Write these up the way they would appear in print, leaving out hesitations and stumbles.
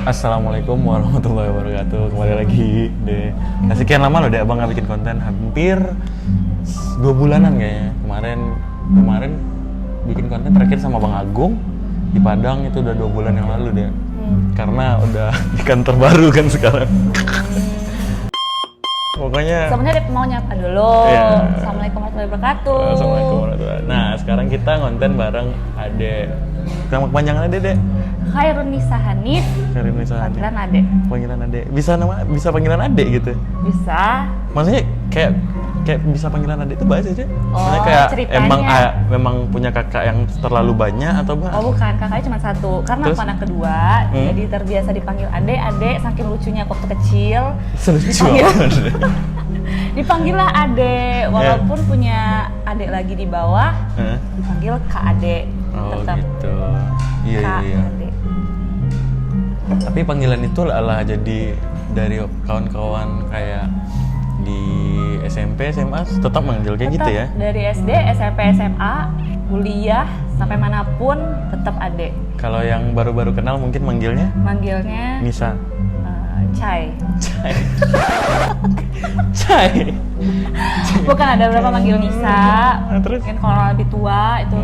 Assalamualaikum warahmatullahi wabarakatuh. Kembali lagi deh. Sekian lama loh deh abang nggak bikin konten, hampir 2 bulanan kayaknya. Kemarin bikin konten terakhir sama Bang Agung di Padang itu udah 2 bulan yang lalu deh. Karena udah di kantor baru kan sekarang. Pokoknya sebenarnya mau nyapa dulu. Iya. Assalamualaikum warahmatullahi wabarakatuh. Assalamualaikum warahmatullahi wabarakatuh. Nah, sekarang kita konten bareng Ade. Nama kepanjangan Ade, Dek? Khairunisa Hanif. Khairunisa Hanif. Panggilan Ade. Panggilan Ade. Bisa panggilan Ade gitu. Bisa. Maksudnya kayak bisa panggilan Ade itu bahasa aja. Oh, Maksudnya kayak ceritanya. memang punya kakak yang terlalu banyak atau apa? Oh bukan, kakaknya cuma satu. Karena Terus? aku anak kedua, jadi terbiasa dipanggil Ade, saking lucunya waktu kecil. Selucu Dipanggil. apa? Dipanggillah Ade, walaupun punya adik lagi di bawah, Hah? dipanggil Kak Ade. Oh Tetap gitu. Iya Kak iya. Ade. Tapi panggilan itu lah jadi dari kawan-kawan kayak di SMP, SMA tetap manggil kayak gitu Tetap ya. dari SD, SMP, SMA, kuliah sampai manapun tetap Ade. Kalau yang baru-baru kenal mungkin manggilnya Manggilnya Nisa. Chai. Cai. Cai. Bukan, ada beberapa manggil Nisa. Nah, terus? Mungkin kalau lebih tua itu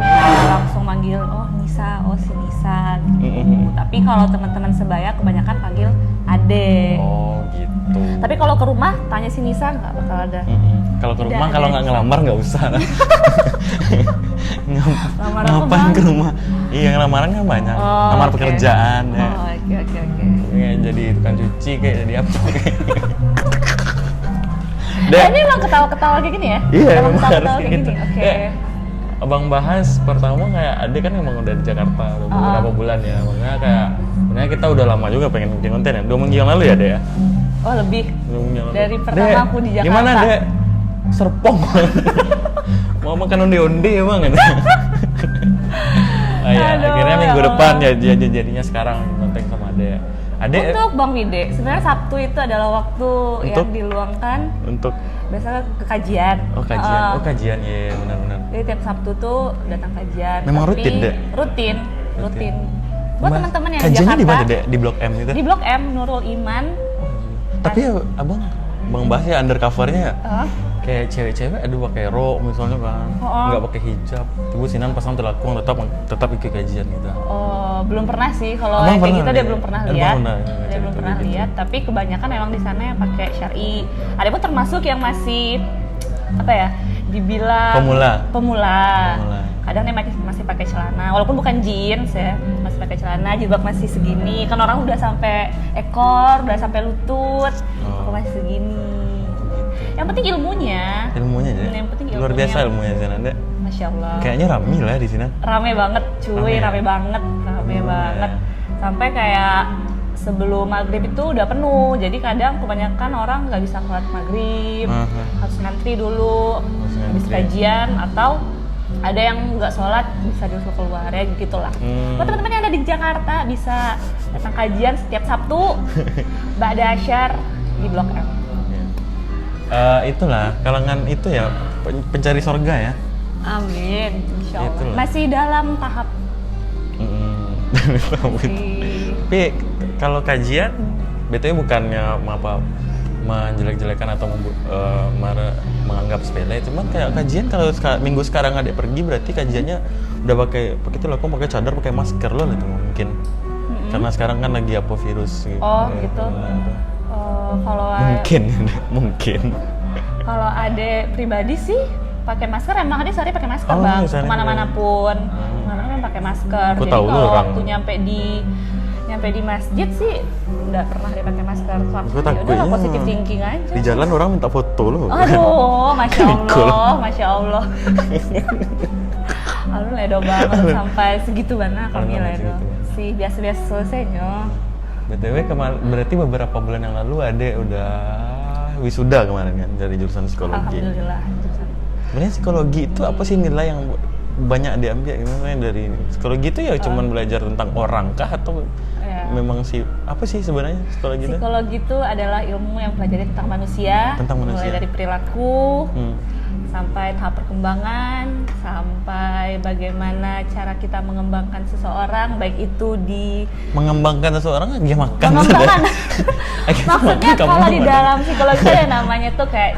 langsung manggil oh Nisa, oh si Nisa gitu. Tapi kalau teman-teman sebaya kebanyakan panggil Ade. Oh gitu. Tapi kalau ke rumah tanya si Nisa nggak bakal ada. Kalau ke Tidak rumah ada kalau yang nggak bisa. ngelamar nggak usah. Lamar aku, Ngapain Bang? ke rumah? Iya, lamaran kan banyak. Oh, Lamar oke. pekerjaan ya. Oh, oke. Ya, jadi tukang cuci kayak jadi apa? Ini emang ketawa-ketawa kayak gini ya? Iya, emang memang ketawa-ketawa harus kayak kayak gini. gitu. Oke. Ya, Abang bahas pertama kayak Ade kan emang udah di Jakarta udah beberapa bulan ya. Makanya kayak sebenarnya kita udah lama juga pengen bikin konten ya. 2 minggu yang lalu ya, Ade ya? Oh, lebih. 2 minggu yang lalu. Dari pertama Dek, aku di Jakarta. Gimana, Dek? Serpong. Mau makan onde-onde emang kan? Oh iya, Aduh, akhirnya minggu ya depan Allah. ya jadinya sekarang konten sama Ade. Ade Untuk Bang Wide, sebenarnya Sabtu itu adalah waktu yang Untuk? diluangkan untuk biasanya ke kajian. kajian ya benar-benar. Jadi tiap Sabtu tuh datang kajian. Memang Tapi rutin, Dek? Rutin. Buat Mas, teman-teman yang di kajiannya Jakarta. di mana, Dek? Di Blok M itu? Di Blok M Nurul Iman. Tapi ya, Bang bahas ya undercovernya ya. Oh, Kayak cewek-cewek ada pakai rok misalnya kan, nggak pakai hijab. Tubuh Sinan pasang terlakuan tetap ikut kajian gitu. oh, belum pernah sih kalau Abang kayak pernah gitu ya? dia belum pernah Abang lihat. pernah, ya, Dia cerita belum pernah gitu. lihat, tapi kebanyakan memang di sana yang pakai syar'i. Ada pun termasuk yang masih apa ya? Dibilang Pemula. Pemula. Kadang dia masih pakai celana, walaupun bukan jeans ya, masih pakai celana, jilbab masih segini. Kan orang udah sampai ekor, udah sampai lutut, aku masih segini. Yang penting ilmunya. Ilmunya aja. Yang penting Luar ilmunya. biasa ilmunya di sana, Dek. Masya Allah. Kayaknya rame lah di sini. Rame banget cuy, rame banget. Sampai kayak sebelum maghrib itu udah penuh, jadi kadang kebanyakan orang nggak bisa sholat maghrib, harus ngantri dulu, habis kajian, atau ada yang nggak sholat bisa disuruh keluar ya gitulah. Buat teman-teman yang ada di Jakarta bisa datang kajian setiap Sabtu ba'da asyar di Blok M. Itulah kalangan itu ya pencari sorga ya. Amin, insya Allah. Itulah. Masih dalam tahap. Tapi kalau kajian, BTW bukannya menjelek-jelekan atau menganggap sepele, cuman kayak kajian kalau minggu sekarang Adek pergi berarti kajiannya udah pakai itu lah, pakai cadar, pakai masker loh itu mungkin. Karena sekarang kan lagi apa virus gitu. Oh gitu. Kalau Mungkin. Kalau Ade pribadi sih pakai masker, emang Ade sehari pakai masker Oh, bang, sehari kemana-mana pun, kemana-mana pakai masker. Aku Jadi tahu kalau orang. waktu nyampe di masjid sih nggak pernah dia pakai masker. Gue takutnya Udah positif thinking aja. di jalan orang minta foto loh. Aduh, masya Nikul. Allah, masya Allah. Lalu ledo banget sampai segitu mana kami Sampai ledo. segitu. Si biasa-biasa selesainya. BTW berarti beberapa bulan yang lalu Ade udah wisuda kemarin kan dari jurusan psikologi. Alhamdulillah. Sebenarnya psikologi itu apa sih nilai yang banyak diambil gimana dari psikologi itu ya cuman belajar tentang orang kah atau Ya. memang sih apa sih sebenarnya psikologi itu? Psikologi itu adalah ilmu yang mempelajari tentang manusia, Tentang manusia. mulai dari perilaku, sampai tahap perkembangan, sampai bagaimana cara kita mengembangkan seseorang, baik itu di Mengembangkan seseorang dia makan. pengembangan. Akhirnya Maksudnya makan, kamu kalau di mana? dalam psikologi itu ada namanya tuh kayak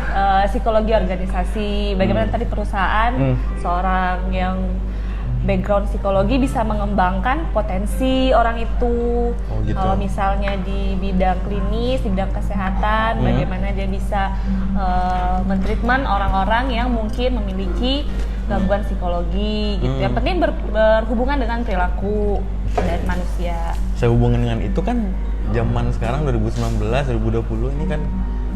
psikologi organisasi. Bagaimana tadi perusahaan seorang yang background psikologi bisa mengembangkan potensi orang itu. Oh, gitu. Kalau misalnya di bidang klinis, di bidang kesehatan, bagaimana dia bisa mentreatment orang-orang yang mungkin memiliki gangguan psikologi gitu. Yang penting berhubungan dengan perilaku dari manusia. Saya hubungin dengan itu kan zaman sekarang 2019, 2020 ini kan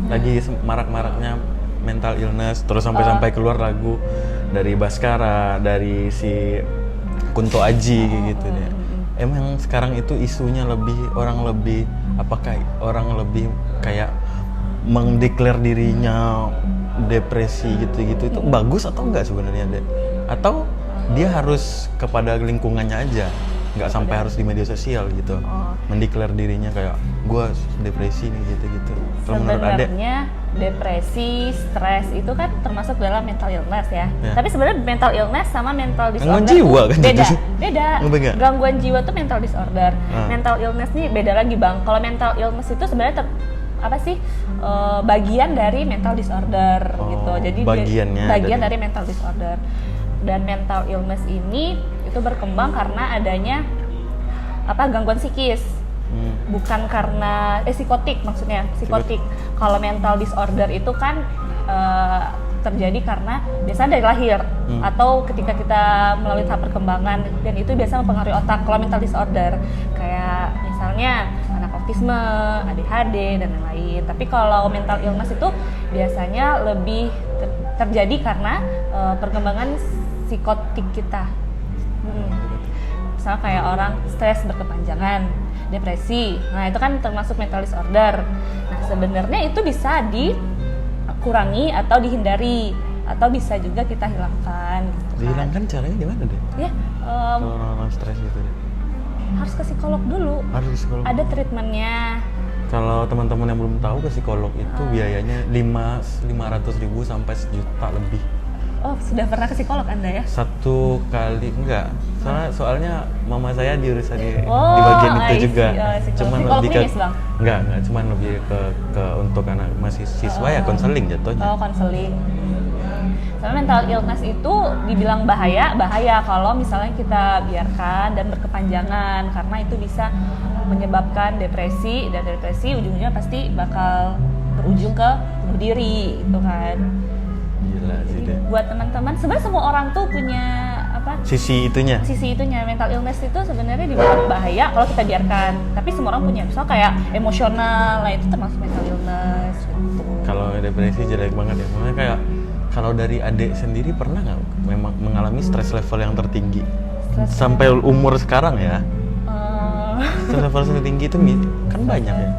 lagi marak-maraknya mental illness, terus sampai keluar lagu dari Baskara, dari si Kunto Aji gitu deh. Emang sekarang itu isunya orang lebih kayak mengdeklar dirinya depresi gitu-gitu itu bagus atau enggak sebenarnya deh? Atau dia harus kepada lingkungannya aja, nggak sampai harus di media sosial gitu, mendeklar dirinya kayak gue depresi nih gitu-gitu. Kalau menurut Ade? Sebenarnya depresi, stres itu kan termasuk dalam mental illness ya. Tapi sebenarnya mental illness sama mental disorder Gangguan jiwa kan beda. itu? Beda. Oh, beda. Gangguan jiwa tuh mental disorder. Mental illness nih beda lagi bang. Kalau mental illness itu sebenarnya bagian dari mental disorder gitu. Jadi bagian dari mental disorder. Dan mental illness ini itu berkembang karena adanya gangguan psikis. Bukan karena psikotik maksudnya, psikotik. Kalau mental disorder itu kan terjadi karena biasanya dari lahir atau ketika kita melalui tahap perkembangan, dan itu biasa mempengaruhi otak. Kalau mental disorder kayak misalnya anak autisme, ADHD dan lain-lain. Tapi kalau mental illness itu biasanya lebih terjadi karena perkembangan psikotik kita. Misalnya kayak orang stres berkepanjangan, depresi, nah itu kan termasuk mental disorder. Nah sebenarnya itu bisa dikurangi atau dihindari, atau bisa juga kita hilangkan gitu kan. Dihilangkan caranya gimana deh? Ya, Kalau orang stres gitu deh. harus ke psikolog dulu. Harus ke psikolog. Ada treatmentnya. Kalau teman-teman yang belum tahu, ke psikolog itu biayanya 500.000 sampai 1 juta lebih. Oh, sudah pernah ke psikolog Anda ya? Satu kali enggak. Soalnya mama saya diurus di Oh, bagian itu I see. juga. Cuman Psikolog lebih ke klinis, Bang? enggak, cuman lebih ke untuk anak masih siswa ya konseling jatuhnya. Oh, konseling. Soalnya mental illness itu dibilang bahaya kalau misalnya kita biarkan dan berkepanjangan, karena itu bisa menyebabkan depresi, dan depresi ujung-ujungnya pasti bakal berujung ke bunuh diri gitu kan. Gila sih deh. Buat teman-teman, sebenarnya semua orang tuh punya Sisi itunya. mental illness itu sebenarnya dibilang bahaya kalau kita biarkan, tapi semua orang punya. Misalnya kayak emosional, nah itu termasuk mental illness gitu. Kalau depresi jelek banget ya. Makanya kayak kalau dari Adek sendiri pernah nggak memang mengalami stres level yang tertinggi sampai umur sekarang ya? Stres level tertinggi itu kan banyak ya.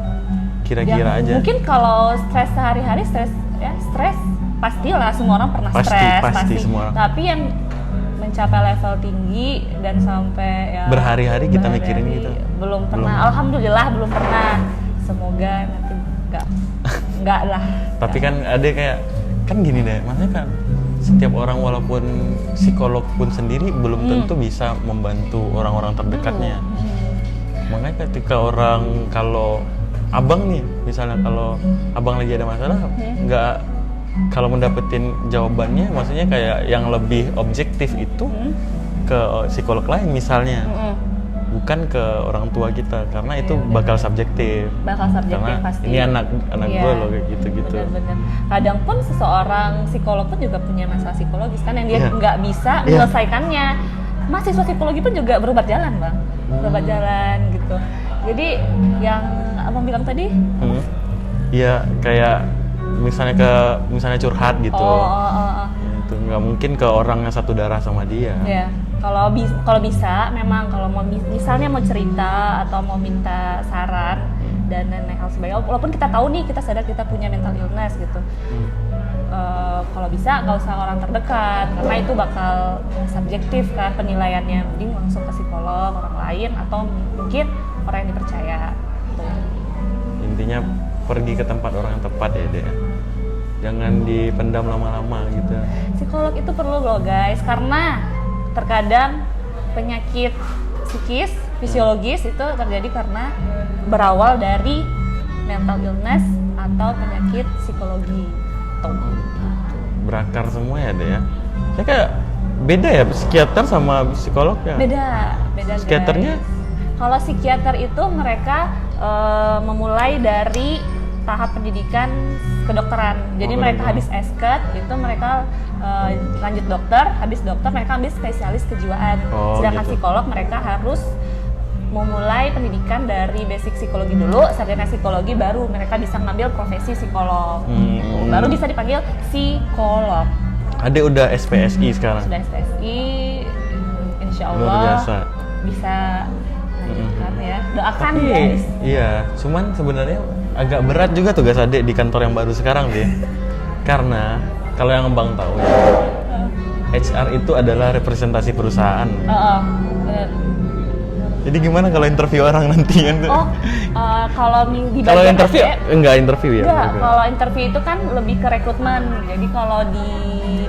Kira-kira aja. Mungkin kalau stres sehari-hari, stres pastilah semua orang pernah stres, pasti semua orang. Tapi yang mencapai level tinggi dan sampai ya berhari-hari kita mikirin gitu. Belum pernah. Alhamdulillah belum pernah. Semoga nanti enggak lah. Tapi kan ada kayak kan gini deh, maksudnya kan setiap orang walaupun psikolog pun sendiri belum tentu bisa membantu orang-orang terdekatnya. Makanya ketika kalau abang nih, misalnya kalau abang lagi ada masalah, nggak kalau mendapetin jawabannya, maksudnya kayak yang lebih objektif itu ke psikolog lain misalnya, bukan ke orang tua kita, karena itu bakal subjektif. Karena pasti. ini anak gue loh kayak gitu. Bener-bener. Kadang pun seseorang psikolog pun juga punya masalah psikologis kan yang dia nggak bisa menyelesaikannya. Mahasiswa psikologi pun juga berobat jalan bang, berobat jalan gitu. Jadi yang abang bilang tadi? Iya kayak misalnya curhat gitu. Itu nggak mungkin ke orang yang satu darah sama dia. Iya. Kalau bisa memang kalau mau misalnya mau cerita atau mau minta saran dan lain hal sebagainya, walaupun kita tahu nih, kita sadar kita punya mental illness gitu, kalau bisa nggak usah orang terdekat, karena itu bakal subjektif kan penilaiannya. Mending langsung ke psikolog orang lain atau mungkin orang yang dipercaya gitu. Intinya pergi ke tempat orang yang tepat ya deh. jangan dipendam lama-lama gitu. Psikolog itu perlu loh guys, karena terkadang penyakit psikis, fisiologis itu terjadi karena berawal dari mental illness atau penyakit psikologi. Tuh. Berakar semua ya deh ya. Saya kayak beda ya psikiater sama psikolog ya. Beda Psikiaternya? guys. Kalau psikiater itu mereka memulai dari tahap pendidikan kedokteran. Jadi mereka habis esket itu mereka lanjut dokter, habis dokter mereka ambil spesialis kejiwaan. Sedangkan gitu. psikolog mereka harus memulai pendidikan dari basic psikologi dulu, sarjana psikologi baru mereka bisa ngambil profesi psikolog. Baru bisa dipanggil psikolog. Adek udah SPSI sekarang. Sudah SPSI, insya Luar Allah biasa. bisa lanjutkan ya. Doakan Tapi, guys. iya, cuman sebenarnya agak berat juga tugas adek di kantor yang baru sekarang dia. Karena kalau yang abang tahu ya, HR itu adalah representasi perusahaan. Bener. Jadi gimana kalau interview orang nanti kan? Kalau di Kalau bagian interview AD, enggak interview ya? enggak, kalau interview itu kan lebih ke rekrutmen. Jadi kalau di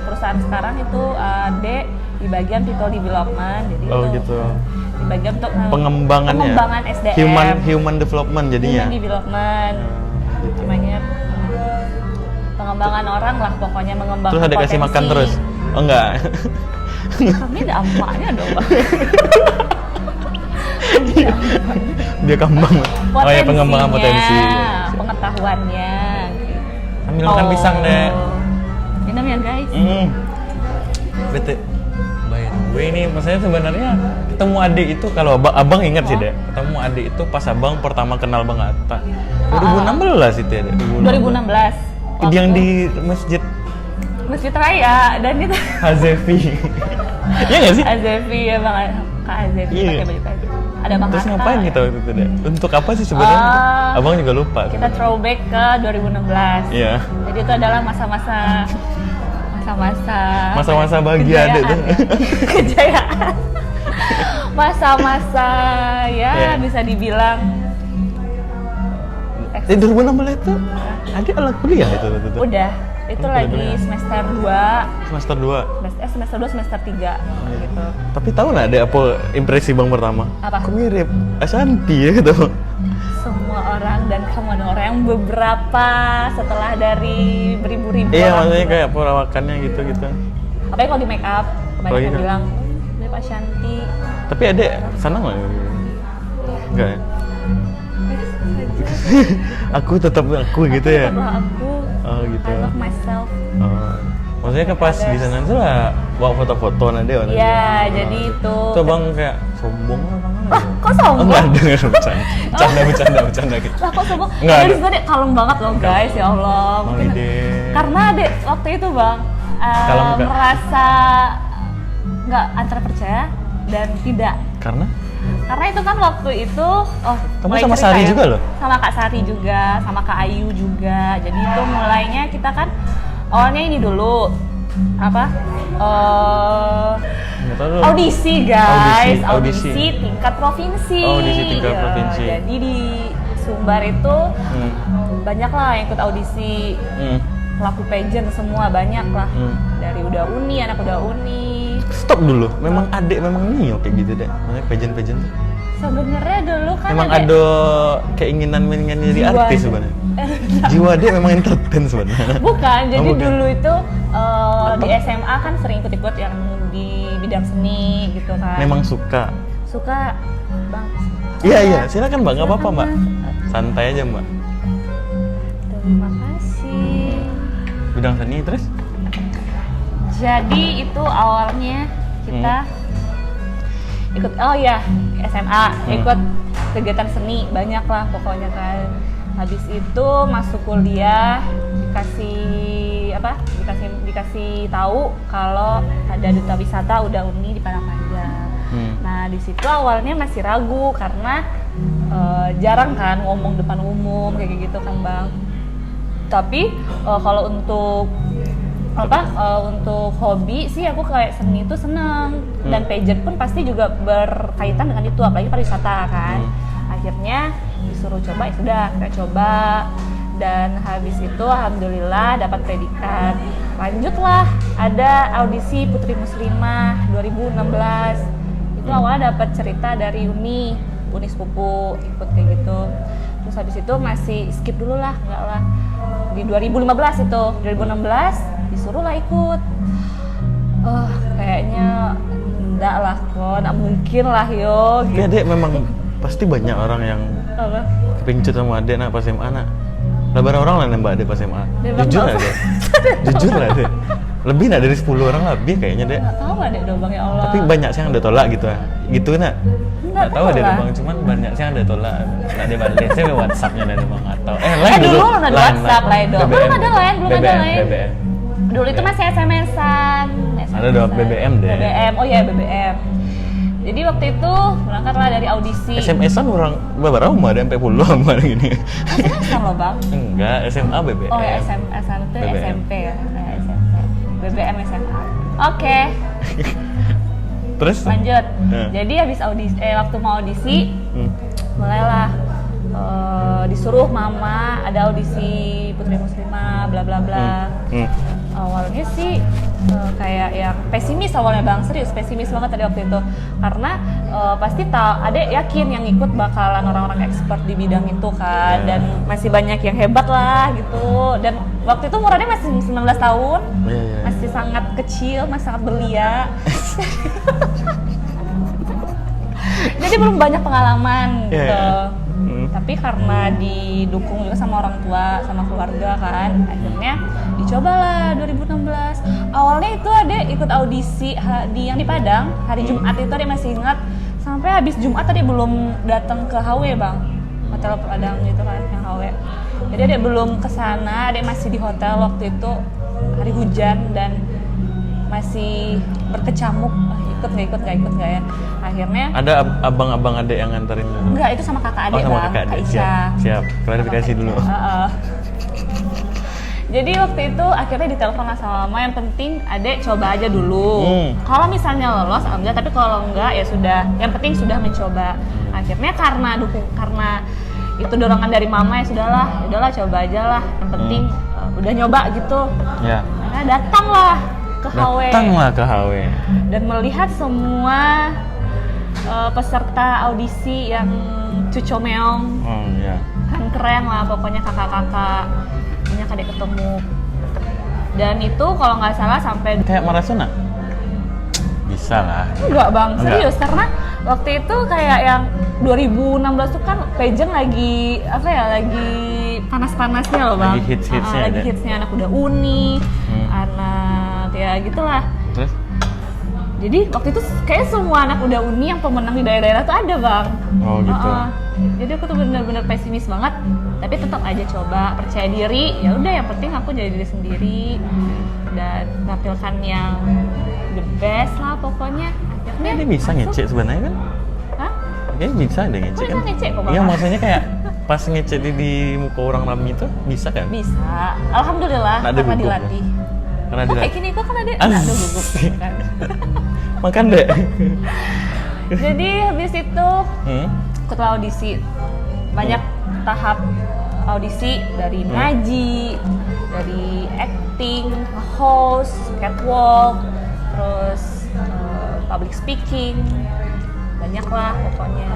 perusahaan sekarang itu di bagian people development. Jadi Oh itu gitu. di bagian untuk Pengembangannya. pengembangan SDM. Human development jadinya. Human development. Gitu. Namanya pengembangan orang lah pokoknya mengembangkan Terus ada kasih makan terus? Oh enggak. Kami ada ampaknya dong Bang. Dia kembang. Oh ya pengembangan potensi. Pengetahuannya. Ambil makan pisang deh. Minum ya guys. Bete. By the way nih, maksudnya sebenarnya ketemu adik itu kalau abang ingat sih deh. Ketemu adik itu pas abang pertama kenal Bang Atta. 2016 itu ya deh. 2016. Yang di Masjid Raya dan itu Hazefi. Iya nggak sih? Azefi ya Bang, Kak Azefi Iya. pakai baju kayak ada Bang Terus Hatta. ngapain kita waktu itu deh? Untuk apa sih sebenarnya? Abang juga lupa. Kita throwback ke 2016. Iya. Jadi itu adalah masa-masa bahagia deh tuh. Kejayaan. Masa-masa ya Iya. bisa dibilang 2016 itu adik alat kuliah itu. udah itu Oh, lagi kuliah. semester 2 Semester 2. semester 2 semester 3 gitu. Tapi tahu nggak ada apa impresi Bang pertama? Apa? Kok mirip Ashanti ya gitu. Semua orang dan kamu ada orang yang beberapa setelah dari beribu-ribu Iya, orang maksudnya juga. kayak perawakannya gitu. Apalagi kalau di make up banyak Apalagi yang kan? bilang ini Pak Shanti. Tapi adek senang nggak? Enggak ya? Aku tetap aku gitu ya. Tetaplah aku. Oh gitu. I love myself. Oh. Maksudnya kan pas di sana tuh lah bawa foto-foto nanti orang. Iya, jadi itu. Tuh Bang kayak sombong lah Bang. Kok sombong? Enggak ada bercanda gitu. Lah kok sombong? Nggak Dari ada. situ dek kalem banget loh guys, ya Allah. Bang Mungkin Ide. karena dek waktu itu Bang Kalem nggak? merasa nggak antara percaya dan tidak. Karena Karena itu kan waktu itu, Kamu mulai sama cerita Sari ya. juga loh? Sama Kak Sari juga, sama Kak Ayu juga. Jadi itu mulainya kita kan awalnya ini dulu apa? nggak tahu. Audisi guys, Audisi. audisi tingkat provinsi. Audisi tingkat Ya, provinsi. Jadi di Sumbar itu Hmm. banyak lah yang ikut audisi, Hmm. pelaku pageant semua banyak lah. Hmm. Dari udah uni, anak udah uni. Stop dulu. Memang adek memang nio kayak gitu deh. Maksudnya pageant tuh. Sebenarnya dulu kan Memang ada keinginan jadi Jiwa artis adek. sebenarnya. Jiwa dia memang entertain sebenarnya. Bukan, jadi bukan. dulu itu di SMA kan sering ikut-ikut yang di bidang seni gitu kan. Memang suka. Suka Bang. Iya, silakan Mbak, nggak apa-apa Mbak. Silakan, Santai aja Mbak. Terima kasih. Bidang seni terus? Jadi itu awalnya kita ikut SMA ikut kegiatan seni banyak lah pokoknya kan. Habis itu masuk kuliah dikasih tahu kalau ada duta wisata udah uni di Padang Panjang. Nah di situ awalnya masih ragu karena jarang kan ngomong depan umum kayak gitu kan Bang. Tapi kalau untuk untuk hobi sih aku kayak seni itu seneng dan pageant pun pasti juga berkaitan dengan itu apalagi pariwisata kan. Akhirnya disuruh coba ya sudah kita coba Dan habis itu alhamdulillah dapat predikat. Lanjutlah ada audisi Putri Muslimah 2016. Itu awalnya dapat cerita dari Uni sepupu ikut kayak gitu. Terus habis itu masih skip dulu lah, enggak lah. Di 2015 itu, 2016 disuruh lah ikut. Kayaknya enggak lah kok, enggak mungkin lah yo. Tapi adek memang pasti banyak orang yang kepincut sama adek nak pas SMA nak. Lebaran orang lah nembak adek pas SMA. Jujur lah dek. Jujur lah dek. Lebih nak dari 10 orang lebih kayaknya dek. Enggak tahu adek dong Bang, ya Allah. Tapi banyak sih yang udah tolak gitu ah. Gitu nak. Enggak tahu adek lah. Bang, cuman banyak sih yang udah tolak. Nak dia balik saya WhatsApp-nya dari Bang atau lain dulu ada WhatsApp lain dong. Belum ada lain. BBM. Dulu itu masih SMS-an. Ada dong BBM deh. BBM, oh iya BBM. Jadi waktu itu berangkatlah dari audisi. SMS-an orang beberapa rumah ada sampai puluh sama gini. SMS-an loh Bang. Enggak, SMA BBM. Oh ya SMS-an itu BBM. SMP ya. SMP. BBM SMA. Oke. Terus? Lanjut. Jadi habis audisi, waktu mau audisi, mulailah disuruh mama ada audisi Putri Muslimah, bla bla bla. Awalnya sih kayak yang pesimis awalnya Bang, serius pesimis banget tadi waktu itu karena pasti adek yakin yang ikut bakalan orang-orang expert di bidang itu kan, dan masih banyak yang hebat lah gitu, dan waktu itu umurnya masih 19 tahun, masih sangat kecil, masih sangat belia. Jadi belum banyak pengalaman gitu. Tapi karena didukung juga sama orang tua, sama keluarga kan, akhirnya dicobalah 2016. Awalnya itu adek ikut audisi yang di Padang, hari Jumat itu adek masih ingat. Sampai habis Jumat adek belum datang ke HW Bang, hotel Padang gitu kan, yang HW. Jadi adek belum kesana, adek masih di hotel waktu itu, hari hujan dan masih berkecamuk. Ikut nggak ya. Akhirnya ada abang-abang adek yang nganterin dulu? Enggak, itu sama kakak adek sama Bang, kakak adek. Kak Isya. Siap. Klarifikasi dulu. Jadi waktu itu akhirnya ditelepon lah sama mama, yang penting adek coba aja dulu. Kalau misalnya lolos alhamdulillah, tapi kalau enggak ya sudah, yang penting sudah mencoba. Akhirnya karena itu dorongan dari mama, ya udahlah coba aja lah. Yang penting udah nyoba gitu. Ya. Nah, datanglah ke HW dan melihat semua peserta audisi yang cucomeong, kan keren lah pokoknya, kakak-kakak banyak adek ketemu, dan itu kalau nggak salah sampai kayak marathon bisa lah. Enggak Bang, serius, karena waktu itu kayak yang 2016 tuh kan pageant lagi lagi panas-panasnya loh Bang, lagi hits-hitsnya, anak udah uni, anak ya gitulah. Terus? Jadi waktu itu kayak semua anak udah uni yang pemenang di daerah-daerah tuh ada Bang. Oh gitu. Jadi aku tuh bener-bener pesimis banget, tapi tetap aja coba, percaya diri. Ya udah, yang penting aku jadi diri sendiri dan tampilkan yang the best lah pokoknya. Akhirnya dia bisa ngecek sebenarnya kan? Hah? Kayaknya bisa deh ngecek kan? Bisa ngecek kok Bang. Iya, maksudnya kayak pas ngecek di muka orang ramai itu bisa kan? Bisa, alhamdulillah karena dilatih. Karena kayak gini kok kan ada gugup kan. Makan deh. Jadi habis itu ikutlah audisi, banyak tahap audisi, dari ngaji, dari acting, host, catwalk, terus public speaking, banyak lah pokoknya.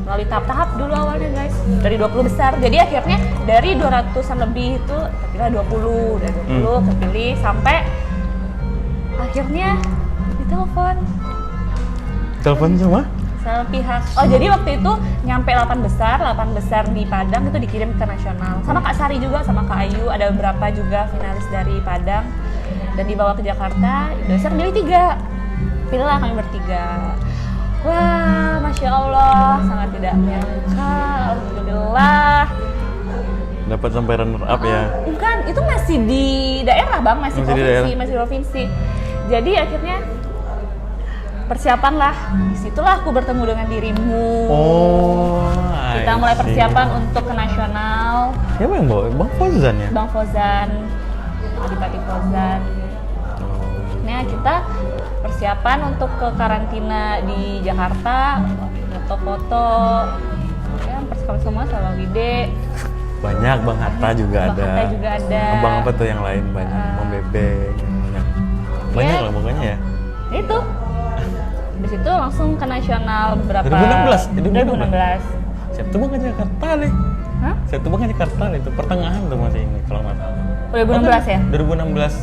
Melalui tahap-tahap dulu awalnya guys, dari 20 besar. Jadi akhirnya dari 200-an lebih itu terpilih 20, dari 20 terpilih sampai akhirnya ditelepon. Telepon sama pihak. Oh, jadi waktu itu nyampe 8 besar di Padang itu dikirim ke nasional. Sama Kak Sari juga, sama Kak Ayu, ada beberapa juga finalis dari Padang dan dibawa ke Jakarta. Indonesia terpilih 3. Pilihlah kami bertiga. Wah, Masya Allah, sangat tidak menyangka. Alhamdulillah. Dapat sampai runner up ya? Bukan, itu masih di daerah Bang, masih provinsi. Jadi akhirnya persiapan lah, disitulah aku bertemu dengan dirimu. Kita mulai persiapan untuk ke nasional. Siapa yang bawa? Bang Fauzan ya? Bang Fauzan, Adipati Fauzan. Nah, kita persiapan untuk ke karantina di Jakarta, foto-foto, ya persiapan semua sama Wide. banyak, Bang Hatta juga Bang ada. Hatta juga ada. Abang apa tuh yang lain banyak, Bang Bebe, banyak Iya. lah pokoknya ya. Itu. Di situ langsung ke nasional beberapa 2016? 2016. Siap tuh Bang ke Jakarta nih. Hah? Siap tuh Bang ke Jakarta nih, itu pertengahan tuh masih ini kalau nggak salah. 2016 ya? 2016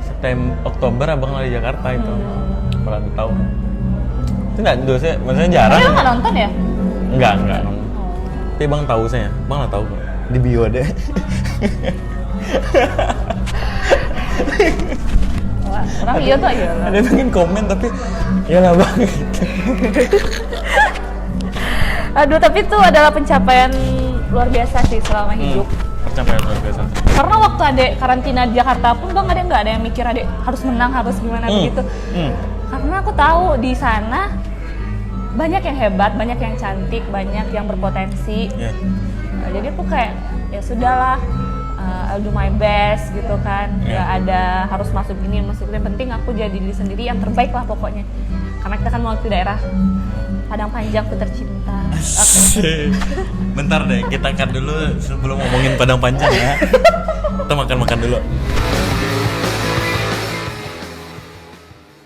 September Oktober abang lagi di Jakarta itu. Merantau. Itu nggak dosanya, maksudnya jarang. Tapi lo nggak nonton ya? Enggak nonton. Tapi bang tahu saya, bang nggak tahu Bang. Di bio deh. Wah, orang iya tuh aja. Ada yang bikin komen tapi ya lah bang. Aduh, tapi itu adalah pencapaian luar biasa sih selama hidup. Pencapaian luar biasa. Karena waktu adek karantina di Jakarta pun bang ada nggak ada yang mikir adek harus menang harus gimana begitu. Karena aku tahu di sana banyak yang hebat, banyak yang cantik, banyak yang berpotensi. Yeah. Jadi aku kayak ya sudahlah, I'll do my best gitu kan. Yeah. Nggak ada harus masuk ini, masuk ini. Yang penting aku jadi diri sendiri yang terbaik lah pokoknya. Karena kita kan mau ke daerah Padang Panjang ku tercinta. Bentar deh, kita cut dulu sebelum ngomongin Padang Panjang ya. Kita makan dulu.